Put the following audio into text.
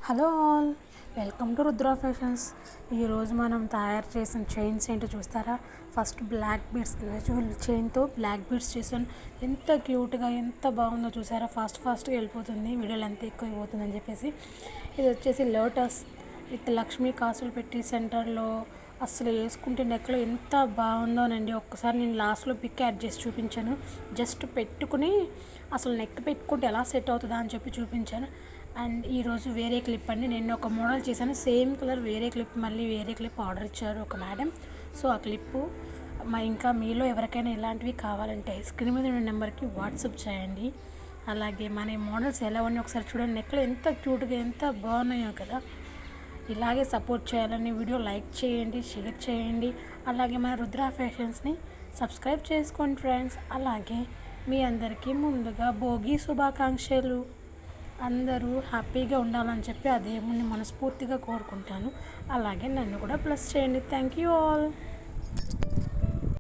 Hello all, welcome to Rudra fashions. ఈరోజు మనం తయారు చేసిన చైన్స్ ఏంటో చూస్తారా? ఫస్ట్ బ్లాక్ బీడ్స్ చైన్తో బ్లాక్ బీడ్స్ చేసాను. ఎంత క్యూట్గా ఎంత బాగుందో చూసారా? ఫాస్ట్గా వెళ్ళిపోతుంది, వీడియోలు ఎంత ఎక్కువ అయిపోతుందని చెప్పేసి. ఇది వచ్చేసి లోటస్ విత్ లక్ష్మీ కాసులు పెట్టి సెంటర్లో అసలు వేసుకుంటే నెక్లో ఎంత బాగుందోనండి. ఒక్కసారి నేను లాస్ట్లో పిక్ యాడ్ చేసి చూపించాను. జస్ట్ పెట్టుకుని అసలు నెక్ పెట్టుకుంటే ఎలా సెట్ అవుతుందా అని చెప్పి చూపించాను. అండ్ ఈరోజు వేరే క్లిప్ అండి, నేను ఒక మోడల్ చేశాను సేమ్ కలర్, వేరే క్లిప్ మళ్ళీ వేరే క్లిప్ ఆర్డర్ ఇచ్చారు ఒక మేడం. సో ఆ క్లిప్పు ఇంకా మీలో ఎవరికైనా ఇలాంటివి కావాలంటే స్క్రీన్ మీద ఉన్న నెంబర్కి వాట్సాప్ చేయండి. అలాగే మన మోడల్స్ ఎలా ఉన్నాయి ఒకసారి చూడండి. నెక్లో ఎంత క్యూట్గా ఎంత బాగున్నాయో కదా. ఇలాగే సపోర్ట్ చేయాలని వీడియో లైక్ చేయండి, షేర్ చేయండి. అలాగే మన రుద్ర ఫ్యాషన్స్ని సబ్స్క్రైబ్ చేసుకోండి ఫ్రెండ్స్. అలాగే మీ అందరికీ ముందుగా భోగి శుభాకాంక్షలు. అందరూ హ్యాపీగా ఉండాలని చెప్పి ఆ దేవుణ్ణి మనస్ఫూర్తిగా కోరుకుంటాను. అలాగే నన్ను కూడా ప్లస్ చేయండి. Thank you all.